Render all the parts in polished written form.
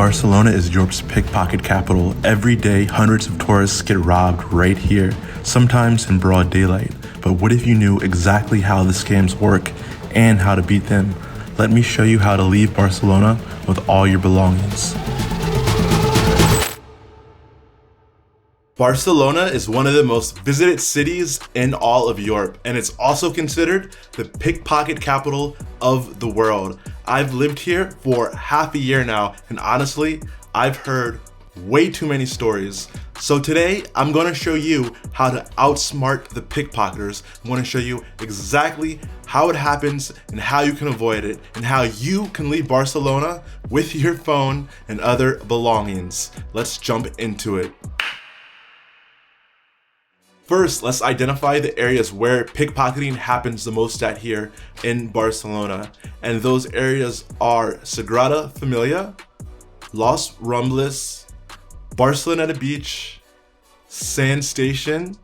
Barcelona is Europe's pickpocket capital. Every day, hundreds of tourists get robbed right here, sometimes in broad daylight. But what if you knew exactly how the scams work and how to beat them? Let me show you how to leave Barcelona with all your belongings. Barcelona is one of the most visited cities in all of Europe, and it's also considered the pickpocket capital of the world. I've lived here for half a year now, and honestly, I've heard way too many stories. So today, I'm going to show you how to outsmart the pickpocketers. I'm going to show you exactly how it happens and how you can avoid it, and how you can leave Barcelona with your phone and other belongings. Let's jump into it. First, let's identify the areas where pickpocketing happens the most at here in Barcelona. And those areas are Sagrada Familia, Los Rumbles, Barcelona Beach, Sand Station,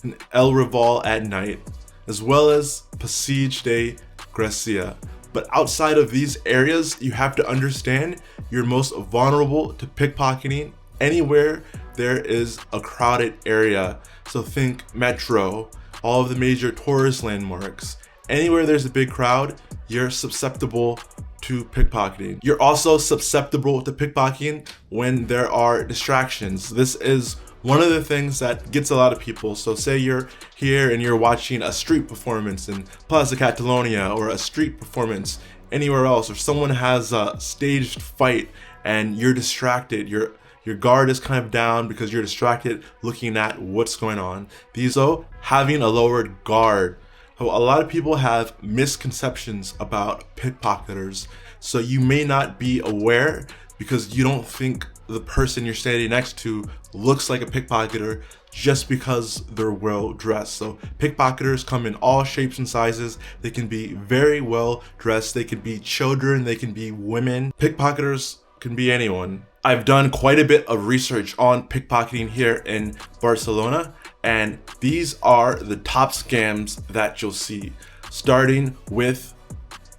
and El Raval at night, as well as Passeig de Gràcia. But outside of these areas, you have to understand you're most vulnerable to pickpocketing anywhere there is a crowded area. So think metro, all of the major tourist landmarks. Anywhere there's a big crowd, you're susceptible to pickpocketing. You're also susceptible to pickpocketing when there are distractions. This is one of the things that gets a lot of people. So say you're here and you're watching a street performance in Plaza Catalonia, or a street performance anywhere else, or someone has a staged fight and you're distracted. Your guard is kind of down because you're distracted looking at what's going on. These though, having a lowered guard. So a lot of people have misconceptions about pickpocketers. So you may not be aware because you don't think the person you're standing next to looks like a pickpocketer just because they're well dressed. So pickpocketers come in all shapes and sizes. They can be very well dressed. They can be children. They can be women. Pickpocketers can be anyone. I've done quite a bit of research on pickpocketing here in Barcelona, and these are the top scams that you'll see, starting with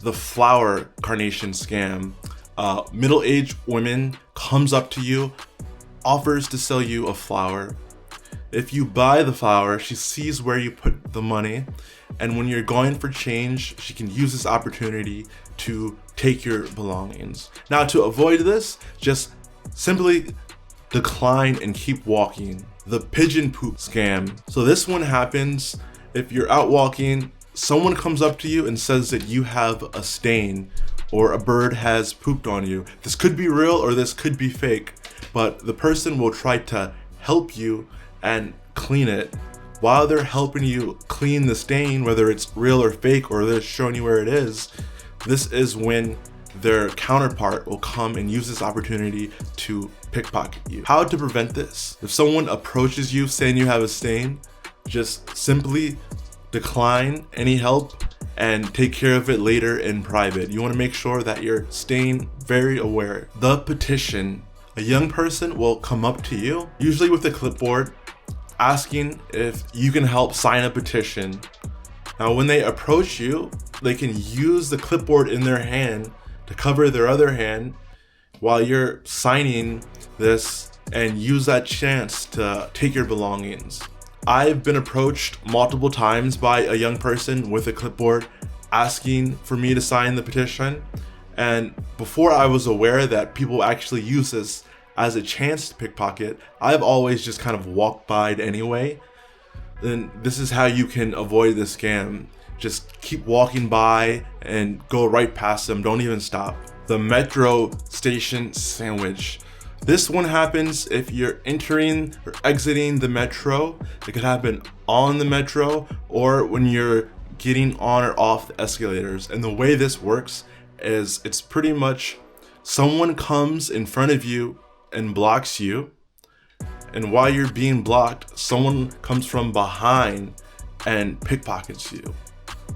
the flower carnation scam. Middle-aged woman comes up to you, offers to sell you a flower. If you buy the flower, she sees where you put the money, and when you're going for change, she can use this opportunity to take your belongings. Now, to avoid this, just simply decline and keep walking. The pigeon poop scam. So this one happens if you're out walking, someone comes up to you and says that you have a stain or a bird has pooped on you. This could be real or this could be fake, but the person will try to help you and clean it. While they're helping you clean the stain, whether it's real or fake, or they're showing you where it is, this is when their counterpart will come and use this opportunity to pickpocket you. How to prevent this? If someone approaches you saying you have a stain, just simply decline any help and take care of it later in private. You want to make sure that you're staying very aware. The petition. A young person will come up to you, usually with a clipboard, asking if you can help sign a petition. Now, when they approach you, they can use the clipboard in their hand to cover their other hand while you're signing this, and use that chance to take your belongings. I've been approached multiple times by a young person with a clipboard asking for me to sign the petition, and before I was aware that people actually use this as a chance to pickpocket, I've always just kind of walked by it anyway. Then this is how you can avoid the scam. Just keep walking by and go right past them. Don't even stop. The metro station sandwich. This one happens if you're entering or exiting the metro. It could happen on the metro or when you're getting on or off the escalators. And the way this works is it's pretty much someone comes in front of you and blocks you. And while you're being blocked, someone comes from behind and pickpockets you.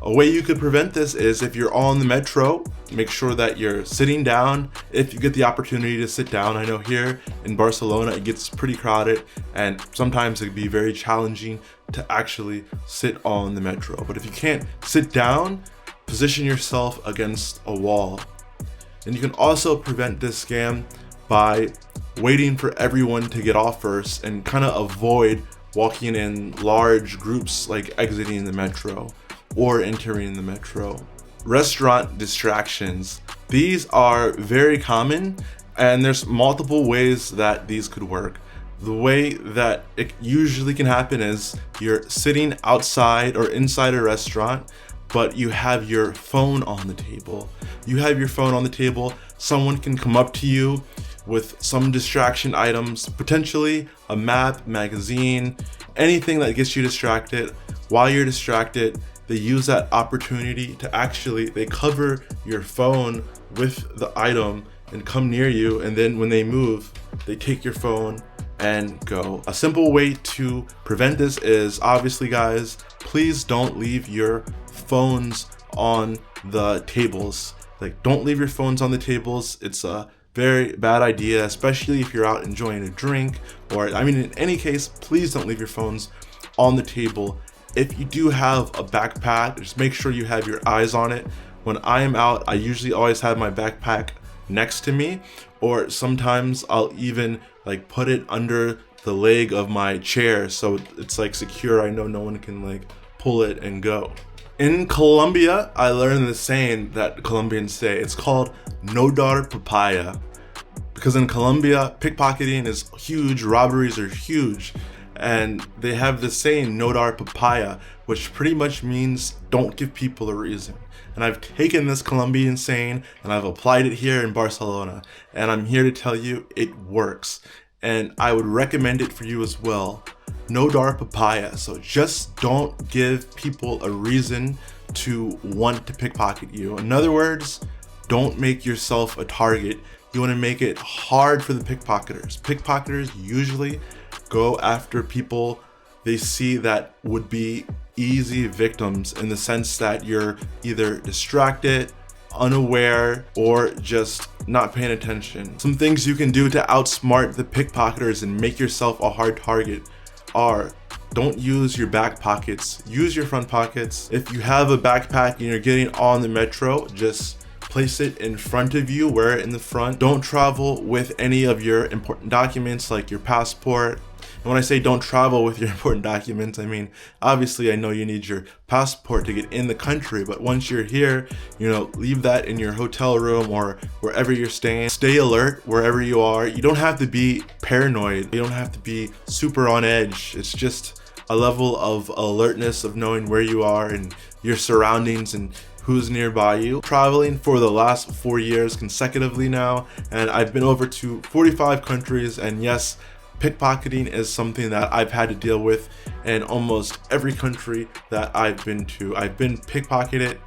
A way you could prevent this is if you're on the metro, make sure that you're sitting down if you get the opportunity to sit down. I know here in Barcelona it gets pretty crowded and sometimes it can be very challenging to actually sit on the metro. But if you can't sit down, position yourself against a wall. And you can also prevent this scam by waiting for everyone to get off first and kind of avoid walking in large groups like exiting the metro or entering the metro. Restaurant distractions. These are very common, and there's multiple ways that these could work. The way that it usually can happen is you're sitting outside or inside a restaurant, but you have your phone on the table. Someone can come up to you with some distraction items, potentially a map, magazine, anything that gets you distracted. While you're distracted, they use that opportunity to they cover your phone with the item and come near you, and then when they move, they take your phone and go. A simple way to prevent this is, obviously guys, please don't leave your phones on the tables. Like, don't leave your phones on the tables. It's a very bad idea, especially if you're out enjoying a drink, or in any case, please don't leave your phones on the table. If you do have a backpack, just make sure you have your eyes on it. When I am out, I usually always have my backpack next to me, or sometimes I'll even put it under the leg of my chair so it's secure. I know no one can pull it and go. In Colombia, I learned the saying that Colombians say. It's called no dar papaya, because in Colombia, pickpocketing is huge, robberies are huge, and they have the saying no dar papaya, which pretty much means don't give people a reason. And I've taken this Colombian saying and I've applied it here in Barcelona, and I'm here to tell you it works, and I would recommend it for you as well. No dar papaya. So just don't give people a reason to want to pickpocket you. In other words, don't make yourself a target. You want to make it hard for the pickpocketers. Pickpocketers usually go after people they see that would be easy victims, in the sense that you're either distracted, unaware, or just not paying attention. Some things you can do to outsmart the pickpocketers and make yourself a hard target are: don't use your back pockets, use your front pockets. If you have a backpack and you're getting on the metro, just place it in front of you, wear it in the front. Don't travel with any of your important documents like your passport. And when I say don't travel with your important documents, I mean, obviously I know you need your passport to get in the country, but once you're here, leave that in your hotel room or wherever you're staying. Stay alert wherever you are. You don't have to be paranoid. You don't have to be super on edge. It's just a level of alertness of knowing where you are and your surroundings and who's nearby you. Traveling for the last 4 years consecutively now, and I've been over to 45 countries, and yes, pickpocketing is something that I've had to deal with in almost every country that I've been to. I've been pickpocketed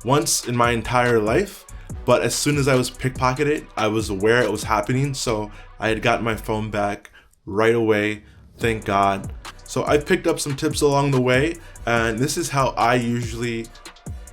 once in my entire life, but as soon as I was pickpocketed, I was aware it was happening, so I had gotten my phone back right away, thank God. So I picked up some tips along the way, and this is how I usually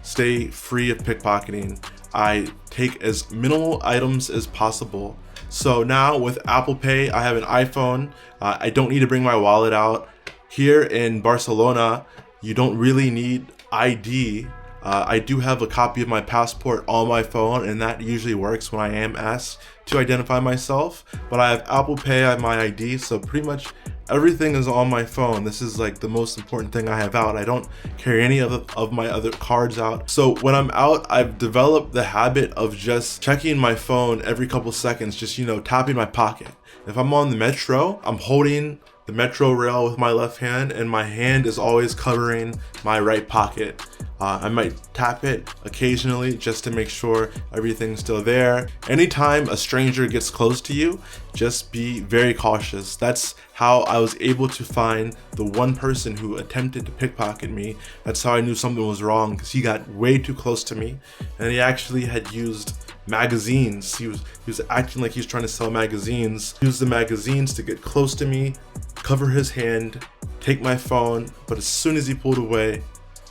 stay free of pickpocketing. I take as minimal items as possible. So now with Apple Pay, I have an iPhone. I don't need to bring my wallet out. Here in Barcelona, you don't really need ID. I do have a copy of my passport on my phone, and that usually works when I am asked to identify myself. But I have Apple Pay, I have my ID, so pretty much everything is on my phone. This is the most important thing I have out. I don't carry any of my other cards out. So when I'm out, I've developed the habit of just checking my phone every couple seconds, just tapping my pocket. If I'm on the metro, I'm holding the metro rail with my left hand, and my hand is always covering my right pocket. I might tap it occasionally just to make sure everything's still there. Anytime a stranger gets close to you, just be very cautious. That's how I was able to find the one person who attempted to pickpocket me. That's how I knew something was wrong, because he got way too close to me, and he actually had used magazines. He was acting like he's trying to sell magazines. He used the magazines to get close to me, cover his hand, take my phone, but as soon as he pulled away,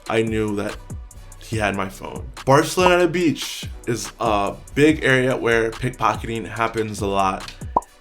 I knew that he had my phone. Barcelona Beach is a big area where pickpocketing happens a lot.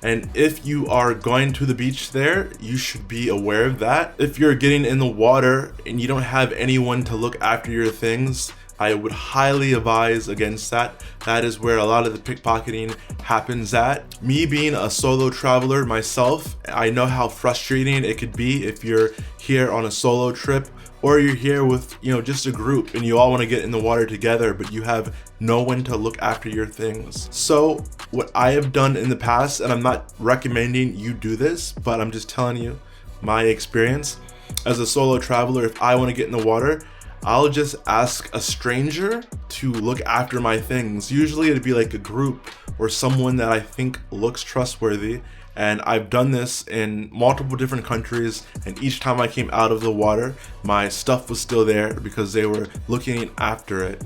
And if you are going to the beach there, you should be aware of that. If you're getting in the water and you don't have anyone to look after your things, I would highly advise against that. That is where a lot of the pickpocketing happens at. Me being a solo traveler myself, I know how frustrating it could be if you're here on a solo trip, or you're here with, just a group and you all want to get in the water together, but you have no one to look after your things. So what I have done in the past, and I'm not recommending you do this, but I'm just telling you my experience as a solo traveler. If I want to get in the water, I'll just ask a stranger to look after my things. Usually it'd be like a group or someone that I think looks trustworthy. And I've done this in multiple different countries, and each time I came out of the water, my stuff was still there because they were looking after it.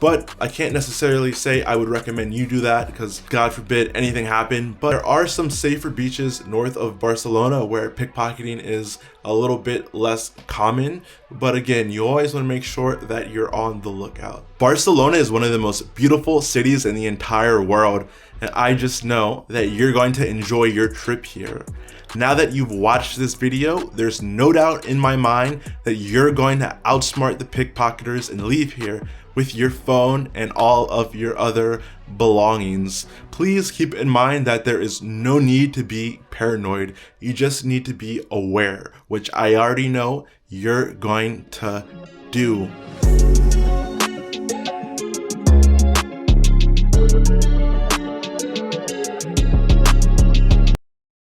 But I can't necessarily say I would recommend you do that, because God forbid anything happen. But there are some safer beaches north of Barcelona where pickpocketing is a little bit less common. But again, you always want to make sure that you're on the lookout. Barcelona is one of the most beautiful cities in the entire world, and I just know that you're going to enjoy your trip here. Now that you've watched this video, there's no doubt in my mind that you're going to outsmart the pickpocketers and leave here with your phone and all of your other belongings. Please keep in mind that there is no need to be paranoid. You just need to be aware, which I already know you're going to do.